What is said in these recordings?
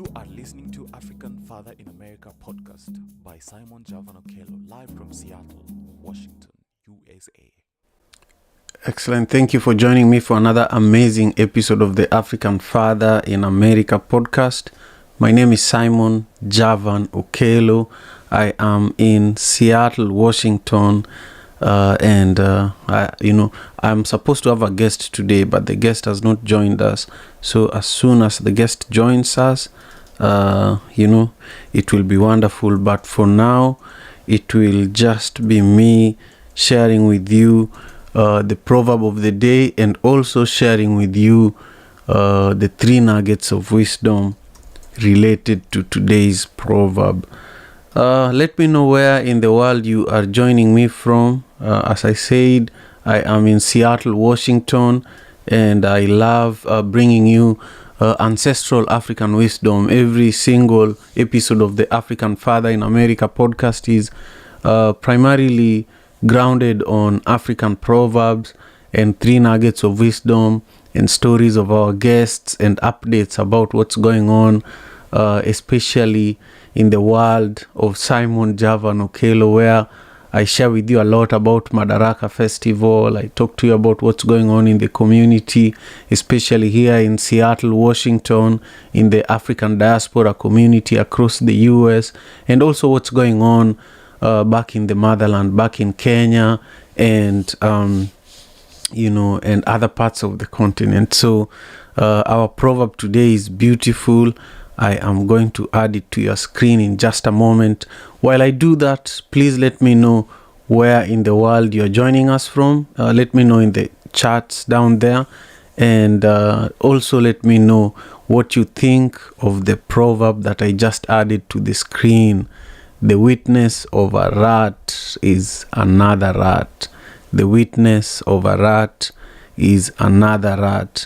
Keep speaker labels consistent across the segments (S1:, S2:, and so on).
S1: You are listening to African Father in America podcast by Simon Javan Okello, live from Seattle, Washington, USA.
S2: Excellent. Thank you for joining me for another amazing episode of the African Father in America podcast. My name is Simon Javan Okello. I am in Seattle, Washington, I'm supposed to have a guest today, but the guest has not joined us. So as soon as the guest joins us, it will be wonderful. But for now, it will just be me sharing with you the proverb of the day, and also sharing with you the 3 nuggets of wisdom related to today's proverb. Let me know where in the world you are joining me from. As I said, I am in Seattle, Washington, and I love bringing you ancestral African wisdom. Every single episode of the African Father in America podcast is primarily grounded on African proverbs and 3 nuggets of wisdom and stories of our guests and updates about what's going on, especially in the world of Simon Javan Okello, where I share with you a lot about Madaraka Festival. I talk to you about what's going on in the community, especially here in Seattle, Washington, in the African diaspora community across the US, and also what's going on back in the motherland, back in Kenya, and and other parts of the continent. So our proverb today is beautiful. I am going to add it to your screen in just a moment. While I do that, please let me know where in the world you're joining us from. Let me know in the chats down there. And also let me know what you think of the proverb that I just added to the screen. The witness of a rat is another rat. The witness of a rat is another rat.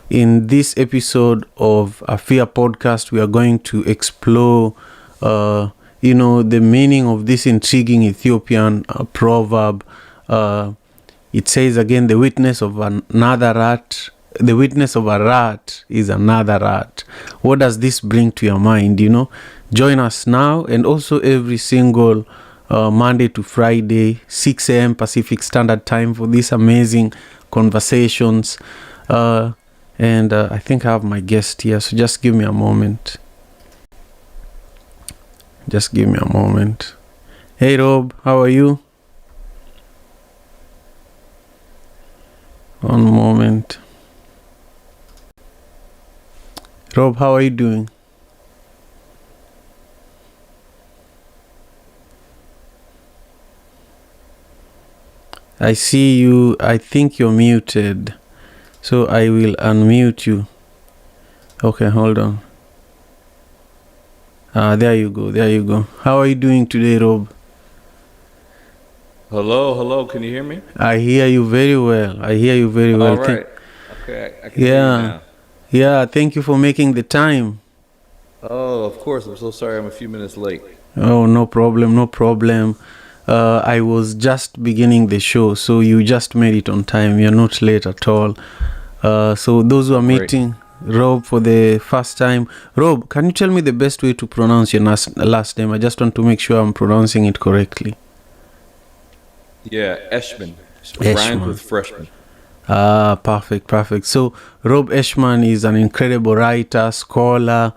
S2: In this episode of AFIAPodcast, we are going to explore, the meaning of this intriguing Ethiopian proverb. It says again, the witness of another rat, the witness of a rat is another rat. What does this bring to your mind? Join us now, and also every single Monday to Friday, 6 a.m. Pacific Standard Time, for these amazing conversations. And I think I have my guest here, so just give me a moment. Hey Rob, how are you? One moment. Rob, how are you doing? I see you. I think you're muted. So I will unmute you. Okay, hold on. There you go. How are you doing today, Rob?
S3: Hello. Can you hear me?
S2: I hear you very well.
S3: All right. Okay, I can hear you now.
S2: Yeah, thank you for making the time.
S3: Oh, of course. I'm so sorry I'm a few minutes late.
S2: Oh, no problem. I was just beginning the show, so you just made it on time. You're not late at all. So those who are meeting Rob for the first time, Rob, can you tell me the best way to pronounce your last name? I just want to make sure I'm pronouncing it correctly.
S3: Yeah, Eshman. Rhymes with freshman.
S2: Perfect. So Rob Eshman is an incredible writer, scholar,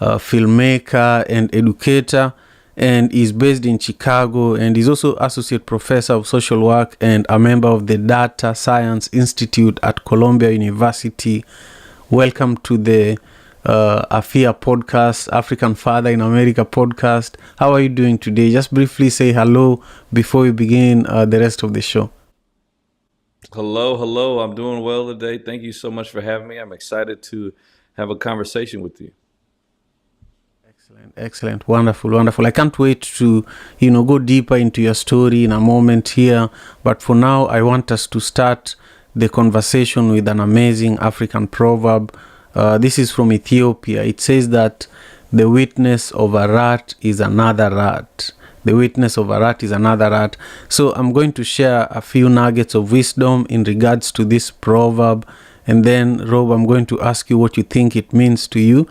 S2: filmmaker, and educator, and is based in Chicago, and is also associate professor of social work and a member of the Data Science Institute at Columbia University. Welcome to the AFIAPodcast, African Father in America podcast. How are you doing today? Just briefly say hello before we begin the rest of the show.
S3: Hello. I'm doing well today. Thank you so much for having me. I'm excited to have a conversation with you.
S2: Excellent. Wonderful. I can't wait to, go deeper into your story in a moment here. But for now, I want us to start the conversation with an amazing African proverb. This is from Ethiopia. It says that the witness of a rat is another rat. The witness of a rat is another rat. So I'm going to share a few nuggets of wisdom in regards to this proverb. And then, Rob, I'm going to ask you what you think it means to you.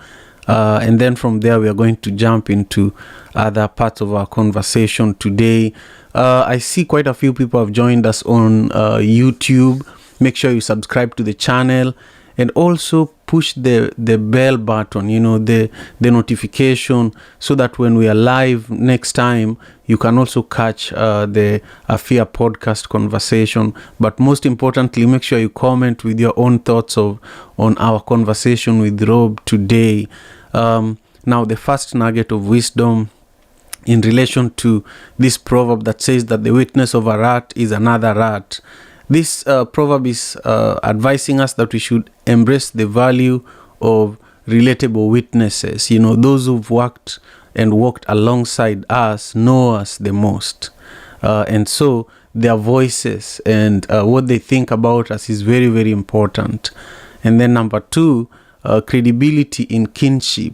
S2: And then from there, we are going to jump into other parts of our conversation today. I see quite a few people have joined us on YouTube. Make sure you subscribe to the channel and also push the bell button, the notification, so that when we are live next time, you can also catch the AFIAPodcast conversation. But most importantly, make sure you comment with your own thoughts on our conversation with Rob today. Now, the first nugget of wisdom in relation to this proverb that says that the witness of a rat is another rat. This proverb is advising us that we should embrace the value of relatable witnesses. Those who've worked and walked alongside us know us the most. And so their voices and what they think about us is very, very important. And then number 2, credibility in kinship.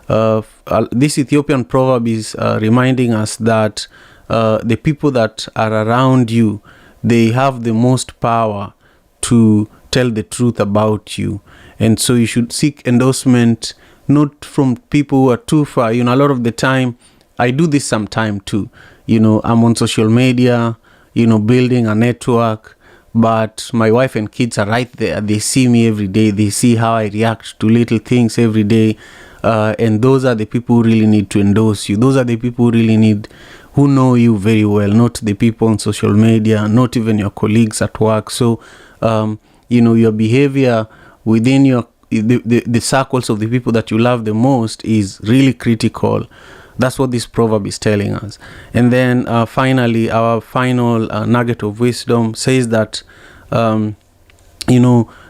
S2: This Ethiopian proverb is reminding us that the people that are around you, they have the most power to tell the truth about you. And so you should seek endorsement not from people who are too far. A lot of the time, I do this sometime too. I'm on social media, building a network, but my wife and kids are right there. They see me every day. They see how I react to little things every day. And those are the people who really need to endorse you. Those are the people who know you very well, not the people on social media, not even your colleagues at work. So, your behavior within the circles of the people that you love the most is really critical. That's what this proverb is telling us. And then finally, our final nugget of wisdom says that,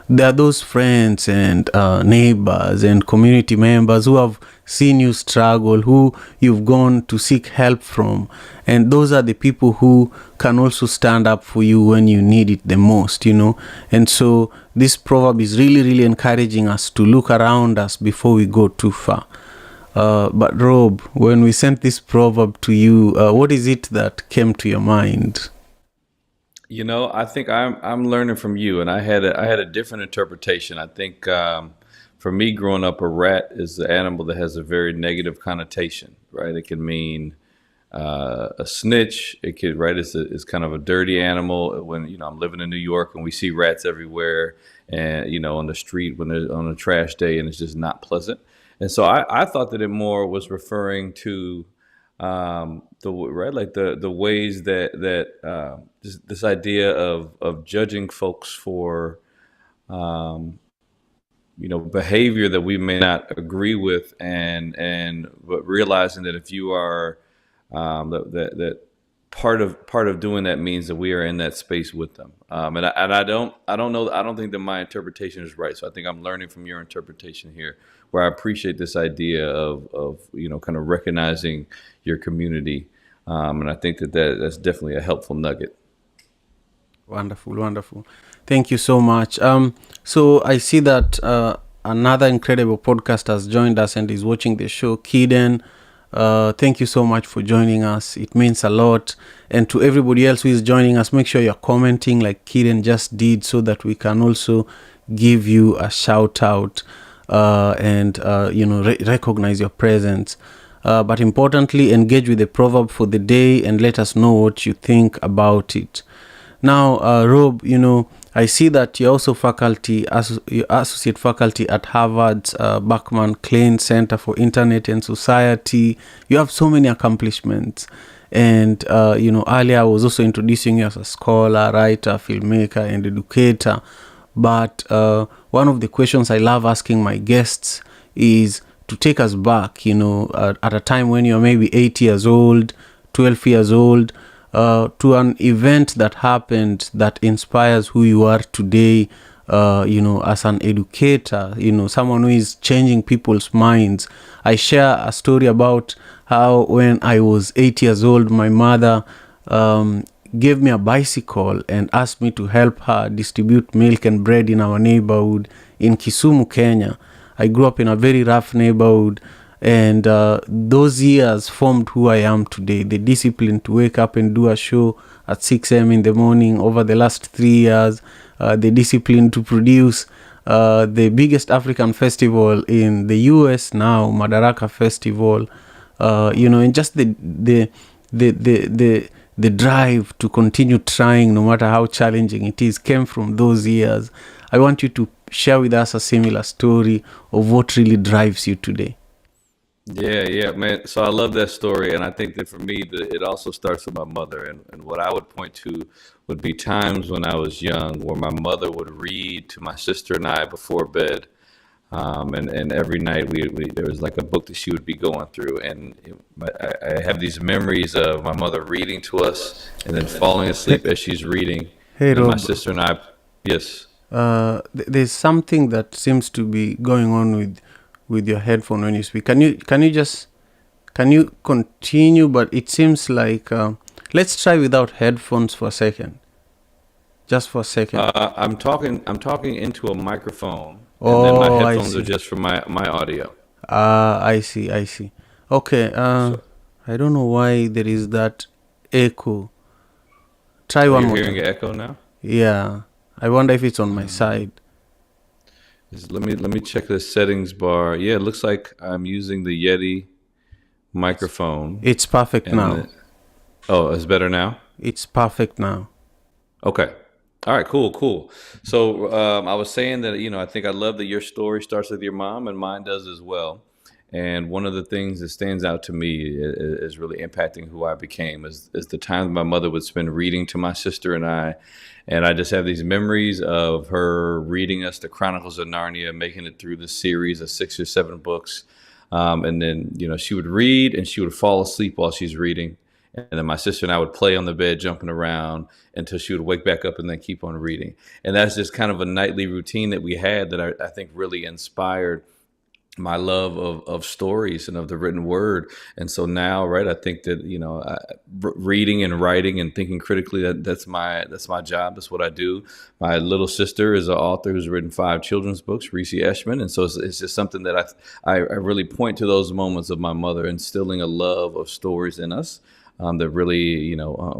S2: there are those friends and neighbors and community members who have seen you struggle, who you've gone to seek help from. And those are the people who can also stand up for you when you need it the most, And so this proverb is really, really encouraging us to look around us before we go too far. But Rob, when we sent this proverb to you, what is it that came to your mind?
S3: I think I'm learning from you, and I had a different interpretation. I think for me, growing up, a rat is the animal that has a very negative connotation, right? It can mean a snitch. It could, right? It's kind of a dirty animal. When I'm living in New York and we see rats everywhere, and on the street when they're on a trash day, and it's just not pleasant. And so I thought that it more was referring to the ways that this idea of judging folks for behavior that we may not agree with, but realizing that if you are that part of doing that means that we are in that space with them. And I don't know. I don't think that my interpretation is right. So I think I'm learning from your interpretation here, where I appreciate this idea of kind of recognizing your community. And I think that's definitely a helpful nugget.
S2: Wonderful. Thank you so much. So I see that another incredible podcast has joined us and is watching the show, Kiden. Thank you so much for joining us. It means a lot. And to everybody else who is joining us, make sure you're commenting like Kiden just did, so that we can also give you a shout out and recognize your presence. But importantly, engage with the proverb for the day and let us know what you think about it. Now, Rob, I see that you're also associate faculty at Harvard's Berkman Klein Center for Internet and Society. You have so many accomplishments. And, earlier I was also introducing you as a scholar, writer, filmmaker, and educator. But one of the questions I love asking my guests is to take us back, at a time when you're maybe 8 years old, 12 years old, to an event that happened that inspires who you are today, as an educator, someone who is changing people's minds. I share a story about how when I was 8 years old, my mother gave me a bicycle and asked me to help her distribute milk and bread in our neighborhood in Kisumu, Kenya. I grew up in a very rough neighborhood. And those years formed who I am today. The discipline to wake up and do a show at 6 a.m. in the morning over the last 3 years. The discipline to produce the biggest African festival in the US now, Madaraka Festival, and just the drive to continue trying no matter how challenging it is came from those years. I want you to share with us a similar story of what really drives you today.
S3: Yeah, man. So I love that story, and I think that for me, it also starts with my mother. And what I would point to would be times when I was young, where my mother would read to my sister and I before bed, and every night there was like a book that she would be going through, and I have these memories of my mother reading to us, and then falling asleep as she's reading,
S2: Hey,
S3: and then my
S2: Rob,
S3: sister and I, yes.
S2: there's something that seems to be going on with your headphone when you speak. Can you continue? But it seems like let's try without headphones for a second, just for a second.
S3: I'm talking into a microphone, and then my
S2: Oh, I
S3: headphones are
S2: see.
S3: just for my audio.
S2: I see. Okay.
S3: So,
S2: I don't know why there is that echo. Try
S3: are
S2: one
S3: you
S2: more
S3: hearing
S2: time.
S3: an echo now?
S2: Yeah. I wonder if it's on my
S3: Um,
S2: side.
S3: let me check the settings bar. Yeah, it looks like I'm using the Yeti microphone,
S2: It's perfect
S3: and
S2: now.
S3: it's better now.
S2: It's perfect now.
S3: Okay. All right. Cool. So I was saying that I think I love that your story starts with your mom, and mine does as well. And one of the things that stands out to me is really impacting who I became is the time that my mother would spend reading to my sister and I. And I just have these memories of her reading us the Chronicles of Narnia, making it through the series of 6 or 7 books. And then, she would read and she would fall asleep while she's reading. And then my sister and I would play on the bed, jumping around until she would wake back up and then keep on reading. And that's just kind of a nightly routine that we had that I think really inspired my love of stories and of the written word. And so now, right, I think that reading and writing and thinking critically, that's my job. That's what I do. My little sister is an author who's written 5 children's books, Reese Eshman, and so it's just something that I really point to those moments of my mother instilling a love of stories in us. That really,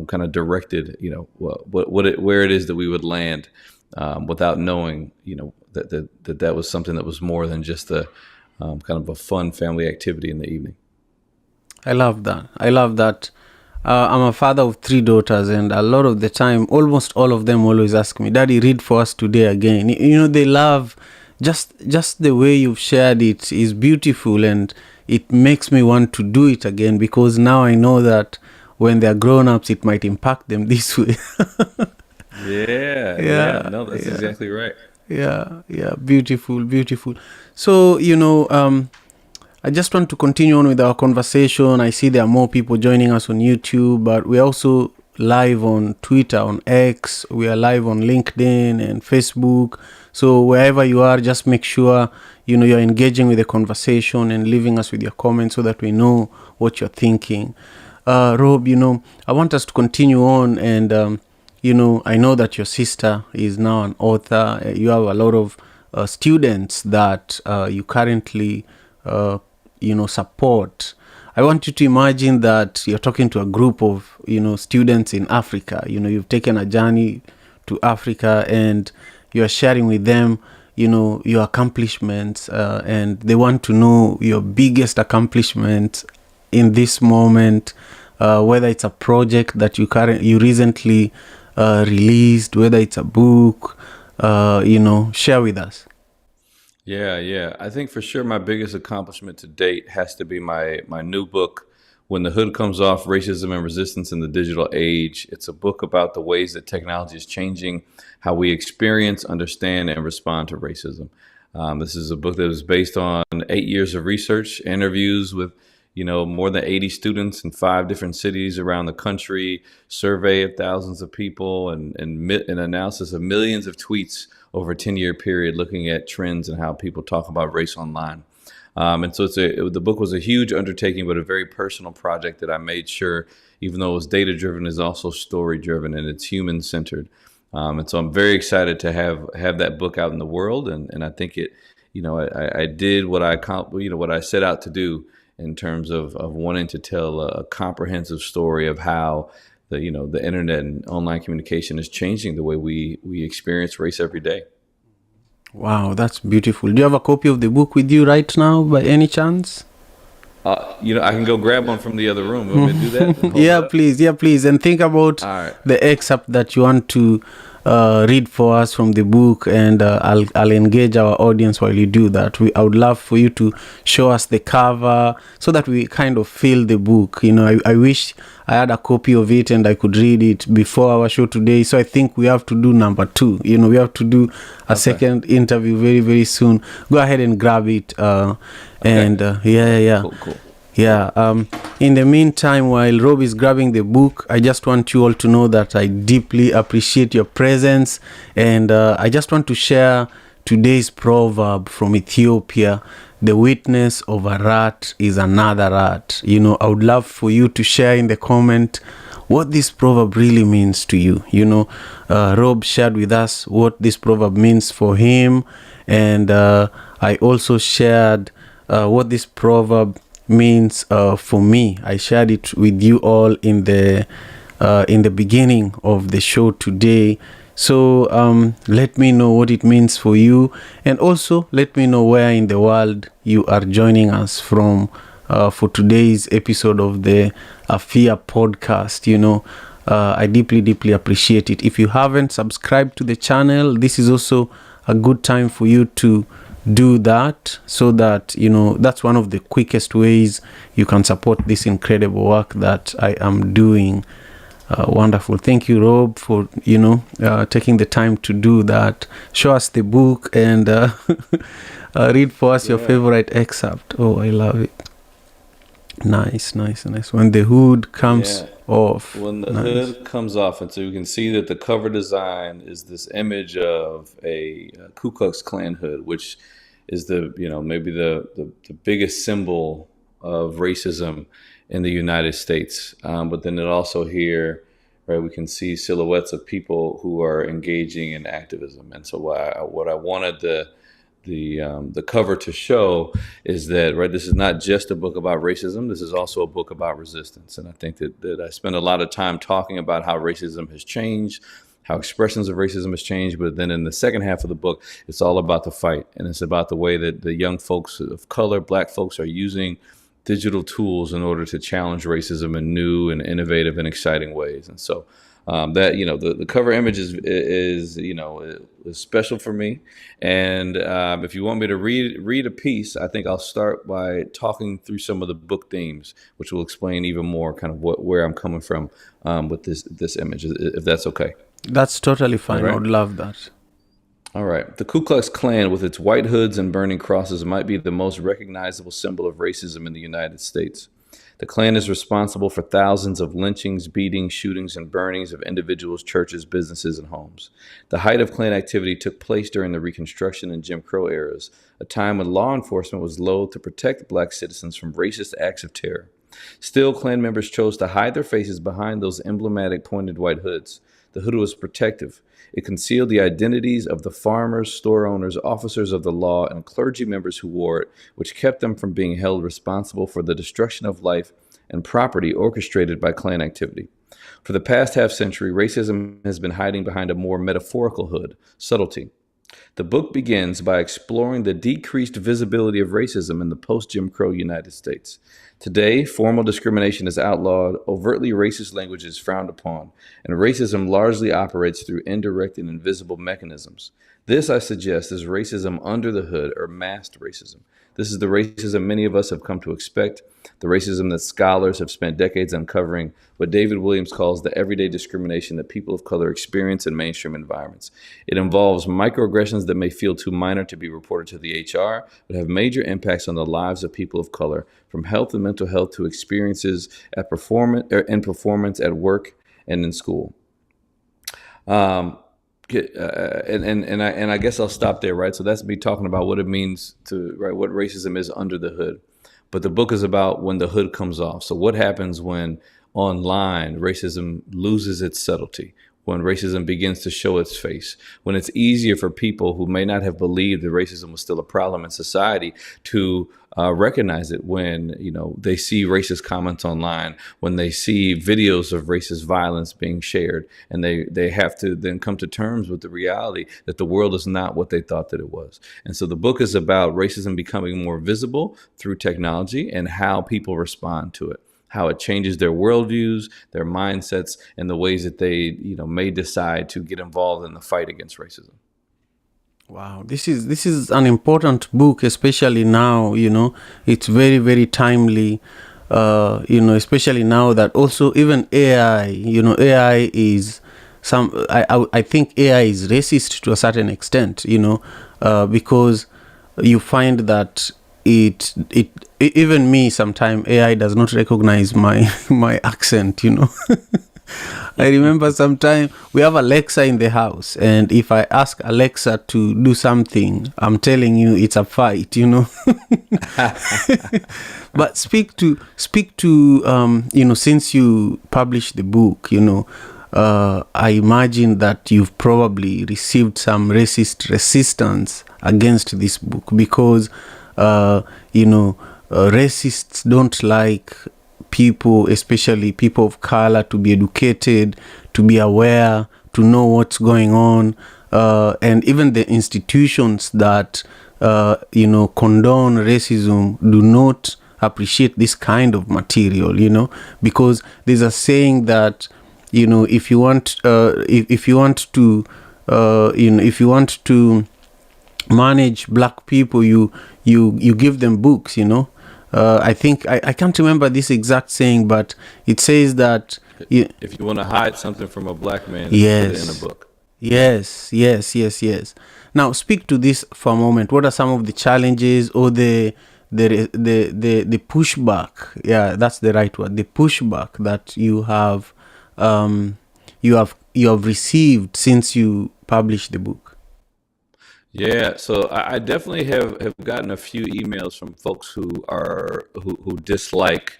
S3: kind of directed, where it is that we would land, without knowing, that was something that was more than just kind of a fun family activity in the evening.
S2: I love that. I'm a father of 3 daughters, and a lot of the time, almost all of them always ask me, "Daddy, read for us today again." They love just the way you've shared it is beautiful, and it makes me want to do it again, because now I know that when they're grown-ups, it might impact them this way.
S3: Yeah.
S2: Yeah,
S3: No, that's
S2: yeah.
S3: exactly right.
S2: Yeah, beautiful. So, I just want to continue on with our conversation. I see there are more people joining us on YouTube, but we're also live on Twitter, on X. We are live on LinkedIn and Facebook. So wherever you are, just make sure, you're engaging with the conversation and leaving us with your comments so that we know what you're thinking. Rob, I want us to continue on, and I know that your sister is now an author. You have a lot of students that you currently, support. I want you to imagine that you're talking to a group of, students in Africa. You've taken a journey to Africa, and you're sharing with them, your accomplishments, and they want to know your biggest accomplishment in this moment, whether it's a project that you recently released, whether it's a book, share with us.
S3: Yeah. I think for sure my biggest accomplishment to date has to be my new book, When the Hood Comes Off: Racism and Resistance in the Digital Age. It's a book about the ways that technology is changing how we experience, understand, and respond to racism. This is a book that is based on 8 years of research, interviews with more than 80 students in 5 different cities around the country, survey of thousands of people, and an analysis of millions of tweets over a 10-year period, looking at trends and how people talk about race online. And so the book was a huge undertaking, but a very personal project that I made sure, even though it was data driven, is also story driven, and it's human centered. And so I'm very excited to have that book out in the world, and I think it, I did what I set out to do in terms of wanting to tell a comprehensive story of how the internet and online communication is changing the way we experience race every day.
S2: Wow, that's beautiful. Do you have a copy of the book with you right now by any chance?
S3: I can go grab one from the other room. You want me to do that? Hold it
S2: Yeah,
S3: up?
S2: please. Yeah, please. And think about
S3: All right.
S2: the excerpt that you want to read for us from the book, and I'll engage our audience while you do that. I would love for you to show us the cover so that we kind of feel the book. You know, I wish I had a copy of it and I could read it before our show today. So I think we have to do number 2. You know, we have to do a second interview very, very soon. Go ahead and grab it. And yeah.
S3: Cool.
S2: Yeah. In the meantime, while Rob is grabbing the book, I just want you all to know that I deeply appreciate your presence, and I just want to share today's proverb from Ethiopia. The witness of a rat is another rat. You know, I would love for you to share in the comment what this proverb really means to you. You know, Rob shared with us what this proverb means for him, and I also shared what this proverb means for me. I shared it with you all in the beginning of the show today. So let me know what it means for you, and also let me know where in the world you are joining us from for today's episode of the AFIAPodcast. You know, I deeply appreciate it. If you haven't subscribed to the channel, this is also a good time for you to do that, so that, you know, that's one of the quickest ways you can support this incredible work that I am doing. Wonderful. Thank you, Rob, for, you know, taking the time to do that. Show us the book and read for us your favorite excerpt. Oh, I love it. Nice. When the hood comes off.
S3: When the hood comes off, and so you can see that the cover design is this image of a Ku Klux Klan hood, which is maybe the biggest symbol of racism in the United States. But then it also here, right, we can see silhouettes of people who are engaging in activism. And so what I wanted the cover to show is that, right, this is not just a book about racism. This is also a book about resistance. And I think that I spend a lot of time talking about how racism has changed, how expressions of racism has changed. But then in the second half of the book, it's all about the fight. And it's about the way that the young folks of color, Black folks, are using digital tools in order to challenge racism in new and innovative and exciting ways. And so that, you know, the cover image is special for me. And if you want me to read a piece, I think I'll start by talking through some of the book themes, which will explain even more kind of where I'm coming from with this image, if that's okay.
S2: That's totally fine.
S3: Right.
S2: I would love that.
S3: All right. The Ku Klux Klan, with its white hoods and burning crosses, might be the most recognizable symbol of racism in the United States. The Klan is responsible for thousands of lynchings, beatings, shootings, and burnings of individuals, churches, businesses, and homes. The height of Klan activity took place during the Reconstruction and Jim Crow eras, a time when law enforcement was loath to protect Black citizens from racist acts of terror. Still, Klan members chose to hide their faces behind those emblematic pointed white hoods. The hood was protective. It concealed the identities of the farmers, store owners, officers of the law, and clergy members who wore it, which kept them from being held responsible for the destruction of life and property orchestrated by Klan activity. For the past half-century, racism has been hiding behind a more metaphorical hood, subtlety. The book begins by exploring the decreased visibility of racism in the post-Jim Crow United States. Today, formal discrimination is outlawed, overtly racist language is frowned upon, and racism largely operates through indirect and invisible mechanisms. This, I suggest, is racism under the hood, or masked racism. This is the racism many of us have come to expect, the racism that scholars have spent decades uncovering, what David Williams calls the everyday discrimination that people of color experience in mainstream environments. It involves microaggressions that may feel too minor to be reported to the HR, but have major impacts on the lives of people of color, from health and mental health to experiences in performance at work and in school. And I guess I'll stop there, right? So that's me talking about what it means to, right, what racism is under the hood. But the book is about when the hood comes off. So what happens when online racism loses its subtlety? when racism begins to show its face, when it's easier for people who may not have believed that racism was still a problem in society to recognize it, when they see racist comments online, when they see videos of racist violence being shared, and they have to then come to terms with the reality that the world is not what they thought that it was. And so the book is about racism becoming more visible through technology and how people respond to it, how it changes their worldviews, their mindsets, and the ways that they, may decide to get involved in the fight against racism.
S2: Wow, this is an important book, especially now. It's very, very timely. Especially now that also even AI. AI is I think AI is racist to a certain extent. Because you find that it even me sometimes AI does not recognize my accent. I remember sometime we have Alexa in the house, and if I ask Alexa to do something, I'm telling you it's a fight. But speak to since you published the book, I imagine that you've probably received some racist resistance against this book because racists don't like people, especially people of color, to be educated, to be aware, to know what's going on, and even the institutions that condone racism do not appreciate this kind of material, because there's a saying that if you want to manage black people, you give them books. I think I can't remember this exact saying, but it says that
S3: if you want to hide something from a black man,
S2: yes,
S3: put it in a book.
S2: Yes. Now speak to this for a moment. What are some of the challenges or the pushback? Yeah, that's the right word. The pushback that you have received since you published the book.
S3: Yeah, so I definitely have gotten a few emails from folks who dislike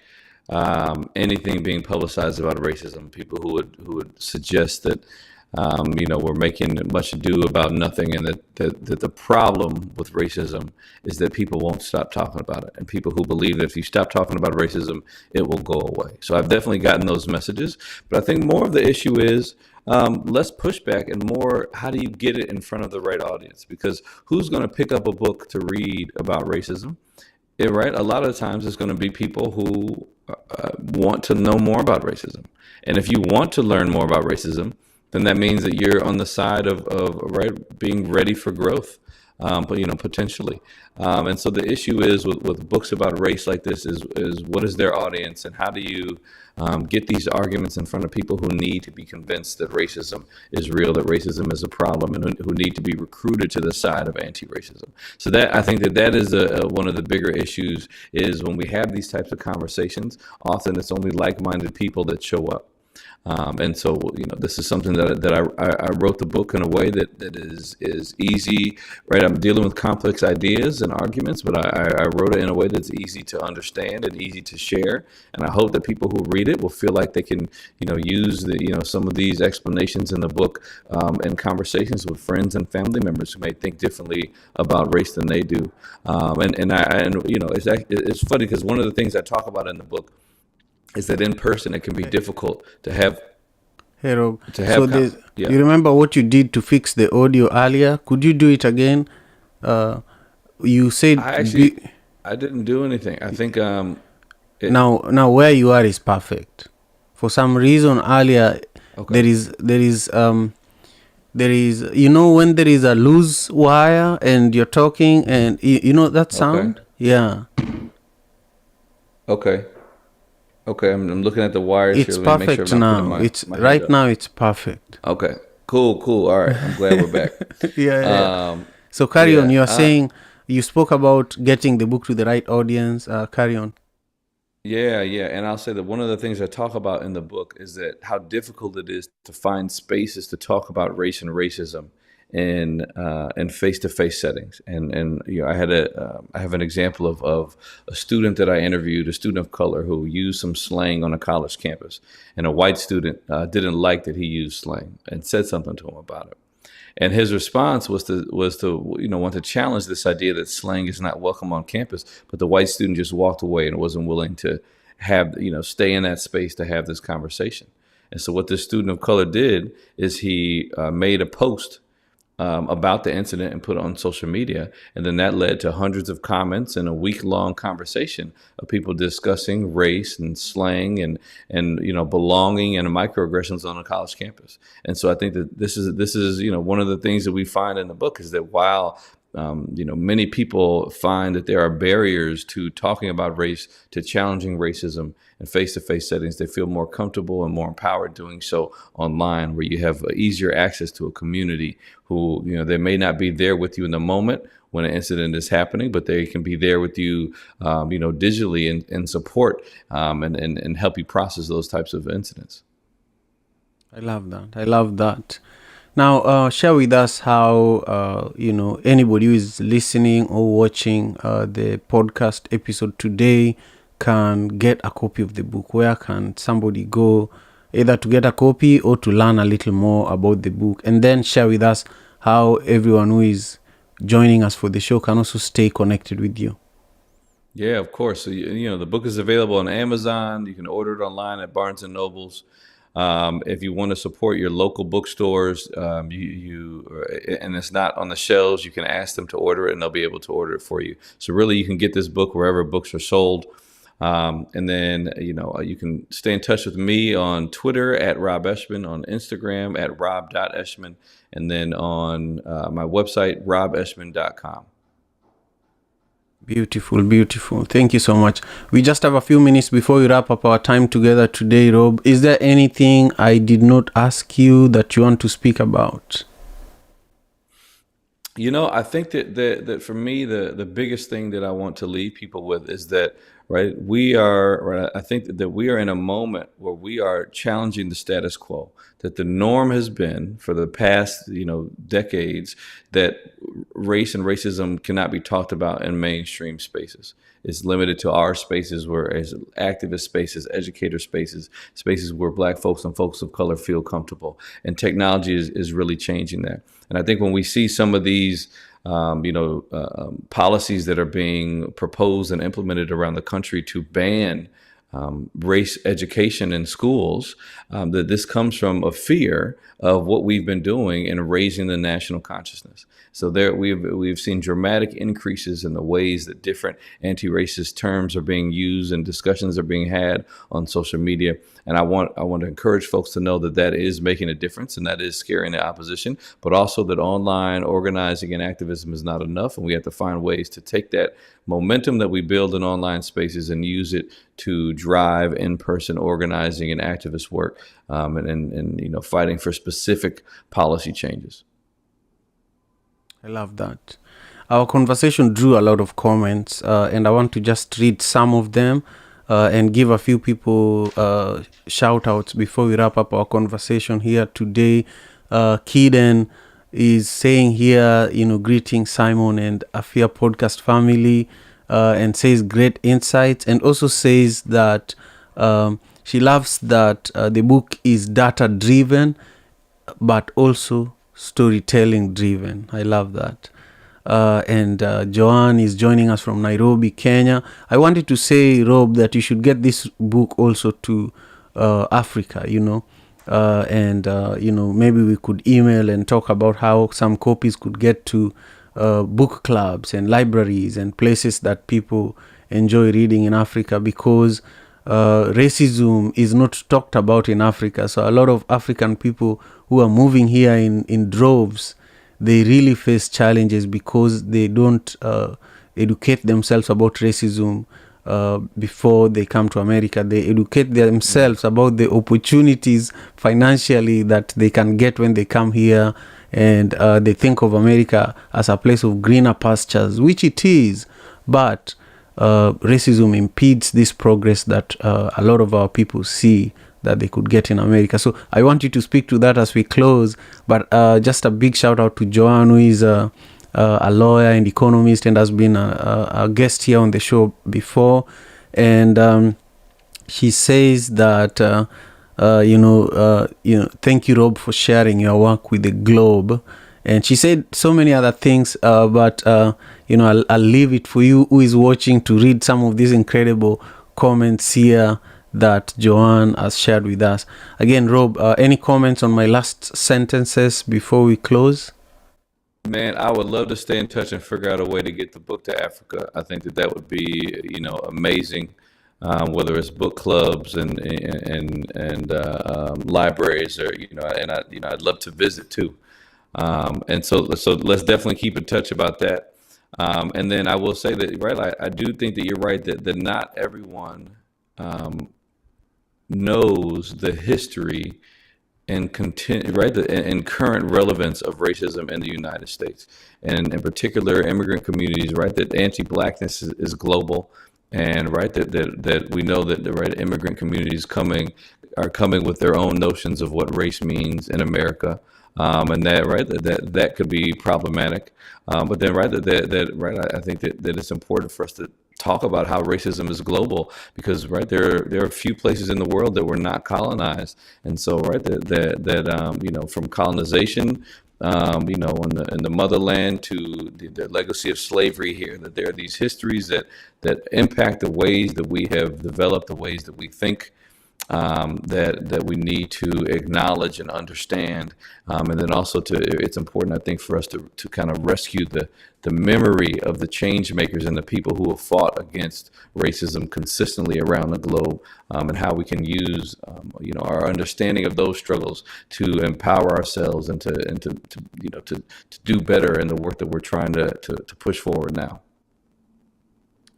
S3: anything being publicized about racism. People who would suggest that we're making much ado about nothing, and that the problem with racism is that people won't stop talking about it, and people who believe that if you stop talking about racism, it will go away. So I've definitely gotten those messages, but I think more of the issue is less pushback and more, how do you get it in front of the right audience? Because who's going to pick up a book to read about racism? Right? A lot of times it's going to be people who want to know more about racism. And if you want to learn more about racism, then that means that you're on the side of being ready for growth, potentially. And so the issue is with books about race like this is what is their audience, and how do you get these arguments in front of people who need to be convinced that racism is real, that racism is a problem, and who need to be recruited to the side of anti-racism. So that, I think that is one of the bigger issues, is when we have these types of conversations, often it's only like-minded people that show up. And so, this is something that I wrote the book in a way that is easy, right? I'm dealing with complex ideas and arguments, but I wrote it in a way that's easy to understand and easy to share. And I hope that people who read it will feel like they can, use some of these explanations in the book in conversations with friends and family members who may think differently about race than they do. It's funny because one of the things I talk about in the book is that in person it can be difficult to have.
S2: Hey Rob, you remember what you did to fix the audio earlier? Could you do it again? You said
S3: I didn't do anything. I think
S2: now where you are is perfect. For some reason earlier, okay, there is when there is a loose wire and you're talking and that sound? Okay. Yeah.
S3: Okay, I'm looking at the wires.
S2: It's
S3: here.
S2: Perfect
S3: sure
S2: now. Now it's perfect.
S3: Okay, cool. All right, I'm glad we're back.
S2: Yeah. So carry on. You are saying you spoke about getting the book to the right audience. Carry on.
S3: Yeah, and I'll say that one of the things I talk about in the book is that how difficult it is to find spaces to talk about race and racism in face-to-face settings. And I have an example of a student that I interviewed, a student of color who used some slang on a college campus, and a white student didn't like that he used slang and said something to him about it. And his response was to want to challenge this idea that slang is not welcome on campus. But the white student just walked away and wasn't willing to stay in that space to have this conversation. And so what this student of color did is he made a post about the incident and put it on social media. And then that led to hundreds of comments and a week-long conversation of people discussing race and slang and belonging and microaggressions on a college campus. And so I think that this is one of the things that we find in the book is that while many people find that there are barriers to talking about race, to challenging racism in face-to-face settings, they feel more comfortable and more empowered doing so online, where you have easier access to a community who, they may not be there with you in the moment when an incident is happening, but they can be there with you, digitally and support and help you process those types of incidents.
S2: I love that. Now, share with us how, anybody who is listening or watching the podcast episode today can get a copy of the book. Where can somebody go either to get a copy or to learn a little more about the book? And then share with us how everyone who is joining us for the show can also stay connected with you.
S3: Yeah, of course. So, the book is available on Amazon. You can order it online at Barnes & Nobles. If you want to support your local bookstores, and it's not on the shelves, you can ask them to order it and they'll be able to order it for you. So really you can get this book wherever books are sold. And then, you can stay in touch with me on Twitter at Rob Eshman, on Instagram at rob.eshman, and then on my website, robeshman.com.
S2: Beautiful. Thank you so much. We just have a few minutes before we wrap up our time together today, Rob. Is there anything I did not ask you that you want to speak about?
S3: I think that for me, the biggest thing that I want to leave people with is that, right, I think that we are in a moment where we are challenging the status quo, that the norm has been for the past, decades, that race and racism cannot be talked about in mainstream spaces. It's limited to our spaces, as activist spaces, educator spaces where Black folks and folks of color feel comfortable. And technology is really changing that. And I think when we see some of these policies that are being proposed and implemented around the country to ban race education in schools, that this comes from a fear of what we've been doing in raising the national consciousness. So there we've seen dramatic increases in the ways that different anti-racist terms are being used and discussions are being had on social media. And I want to encourage folks to know that is making a difference and that is scaring the opposition, but also that online organizing and activism is not enough. And we have to find ways to take that momentum that we build in online spaces and use it to drive in-person organizing and activist work, and fighting for specific policy changes.
S2: I love that. Our conversation drew a lot of comments, and I want to just read some of them and give a few people shout outs before we wrap up our conversation here today. Kiden is saying here, greeting Simon and AFIAPodcast family, and says great insights, and also says that she loves that the book is data driven, but also storytelling driven. I love that. And Joanne is joining us from Nairobi, Kenya. I wanted to say, Rob, that you should get this book also to Africa, and maybe we could email and talk about how some copies could get to book clubs and libraries and places that people enjoy reading in Africa, because racism is not talked about in Africa. So a lot of African people who are moving here in droves, they really face challenges because they don't educate themselves about racism before they come to America. They educate themselves about the opportunities financially that they can get when they come here, and they think of America as a place of greener pastures, which it is, but racism impedes this progress that a lot of our people see that they could get in America. So I want you to speak to that as we close. But just a big shout out to Joanne, who is a lawyer and economist and has been a guest here on the show before. And she says that, thank you, Rob, for sharing your work with the globe. And she said so many other things, but I'll leave it for you who is watching to read some of these incredible comments here that Joanne has shared with us. Again, Rob, any comments on my last sentences before we close?
S3: Man, I would love to stay in touch and figure out a way to get the book to Africa. I think that would be, amazing. Whether it's book clubs and libraries, or I'd love to visit too. And so let's definitely keep in touch about that. And then I will say that, right, I do think that you're right that not everyone knows the history and current relevance of racism in the United States, and in particular immigrant communities, right, that anti-blackness is global. And right, that we know that the right immigrant communities are coming with their own notions of what race means in America, and that could be problematic. But then I think that it's important for us to talk about how racism is global, because there are a few places in the world that were not colonized, and so from colonization, in the motherland, to the legacy of slavery here, that there are these histories that impact the ways that we have developed, the ways that we think, that we need to acknowledge and understand. And then also it's important, I think, for us to kind of rescue the memory of the change makers and the people who have fought against racism consistently around the globe, and how we can use our understanding of those struggles to empower ourselves and to do better in the work that we're trying to push forward now.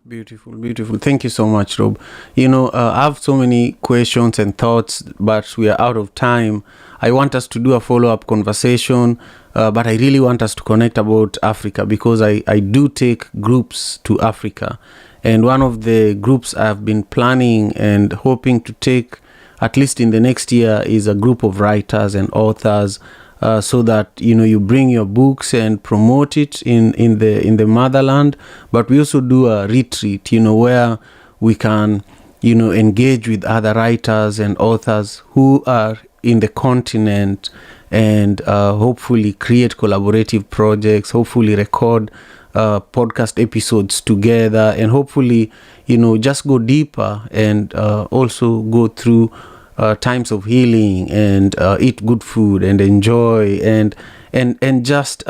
S2: Beautiful. Thank you so much, Rob. I have so many questions and thoughts, but we are out of time. I want us to do a follow-up conversation, but I really want us to connect about Africa, because I do take groups to Africa. And one of the groups I've been planning and hoping to take, at least in the next year, is a group of writers and authors, so that you bring your books and promote it in the motherland. But we also do a retreat, where we can engage with other writers and authors who are in the continent, and hopefully create collaborative projects, hopefully record podcast episodes together, and hopefully just go deeper, and also go through times of healing, and eat good food and enjoy, and just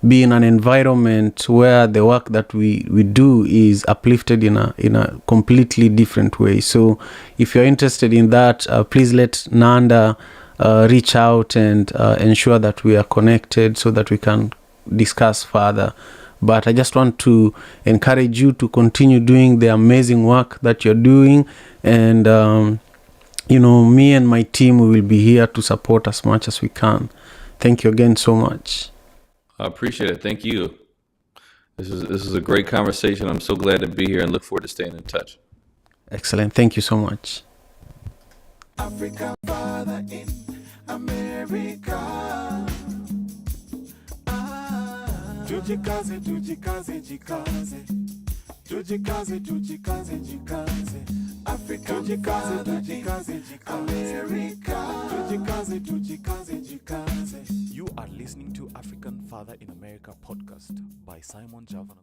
S2: be in an environment where the work that we do is uplifted in a completely different way. So if you're interested in that, please let Nanda reach out and ensure that we are connected so that we can discuss further. But I just want to encourage you to continue doing the amazing work that you're doing, and me and my team, we will be here to support as much as we can. Thank you again so much.
S3: I appreciate it. Thank you. This is a great conversation. I'm so glad to be here and look forward to staying in touch.
S2: Excellent. Thank you so much.
S1: Africa, Father in America. Tujikaze, jikaze. Africa, jikaze, America. Jikaze. You are listening to African Father in America podcast by Simon Javan.